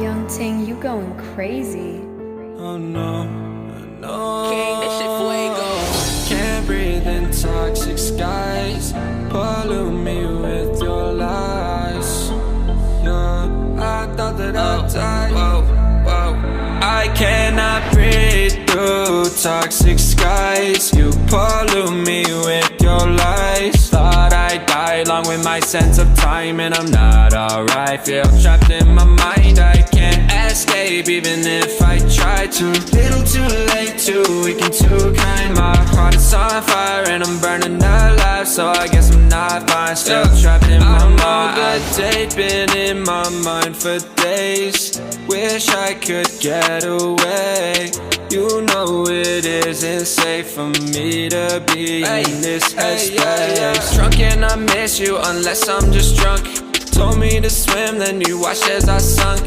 Young Ting, you going crazy. Oh no, no. King, that shit fuego. Can't breathe in toxic skies. Pollute me with your lies. Yeah, I thought that I'd die. I cannot breathe through toxic skies. You pollute me with your lies. Thought I'd die along with my sense of time, and I'm not alright. Feel trapped in my mind, I can't escape even if I try to. Little too late, too weak and too kind. My heart is on fire and I'm burning alive, so I guess I'm not fine. Still trapped in my mind. I know the date been in my mind for days. Wish I could get away. You know it isn't safe for me to be in this headspace. Drunk and I miss you unless I'm just drunk. Told me to swim, then you watched as I sunk.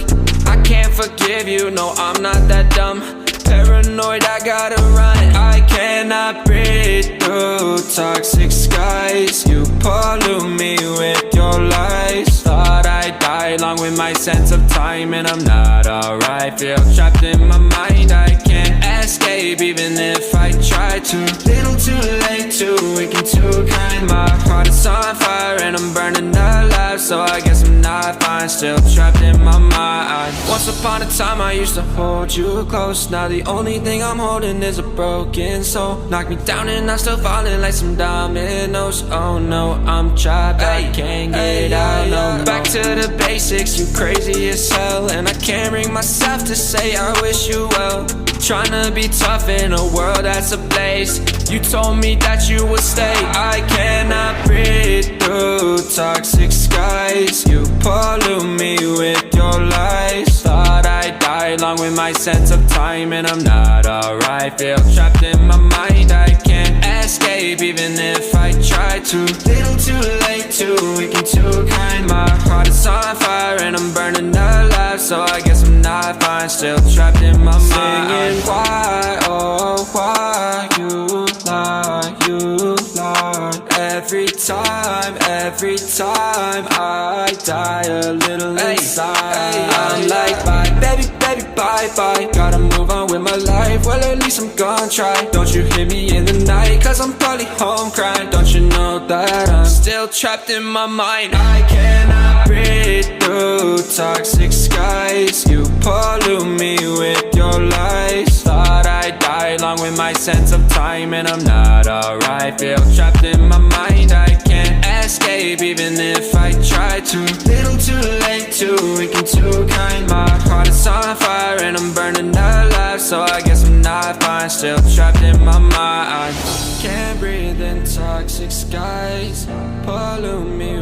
I can't forgive you, no I'm not that dumb. Paranoid, I gotta run. I cannot breathe through toxic skies. You pollute me with your lies. Thought I'd die along with my sense of time, and I'm not alright. Feel trapped in my mind, I can't escape even if I try to. Little too late, too weak and too kind. My heart is on fire and I'm burning alive, so I guess I'm not fine. Still trapped in my mind. Once upon a time I used to hold you close. Now the only thing I'm holding is a broken soul. Knock me down and I'm still falling like some dominoes. Oh no, I'm trapped, I can't get out, no. Back to the basics, you crazy as hell, and I can't bring myself to say I wish you well. Tryna be tough in a world that's ablaze. You told me that you would stay. I cannot breathe through toxic skies. You pollute me with your lies. Thought I'd die along with my sense of time, and I'm not alright. Feel trapped in my mind, I can't escape even if I try to. Little too late, too weak and too kind. My heart is on fire and I'm burning alive, so I guess I'm not fine. Still trapped in my mind. Why, oh why you lie, you lie. Every time I die a little inside. I'm like bye, baby, baby, bye, bye. Gotta move on with my life, well at least I'm gonna try. Don't you hear me in the night, cause I'm probably home crying. Don't you know that I'm still trapped in my mind. I cannot breathe through toxic skies. You pollute me with your lies. Thought I'd die along with my sense of time, and I'm not alright. Feel trapped in my mind, I can't escape even if I try to. Little too late, too weak and too kind. My heart is on fire and I'm burning alive, so I guess I'm not fine. Still trapped in my mind. Can't breathe in toxic skies. Pollute me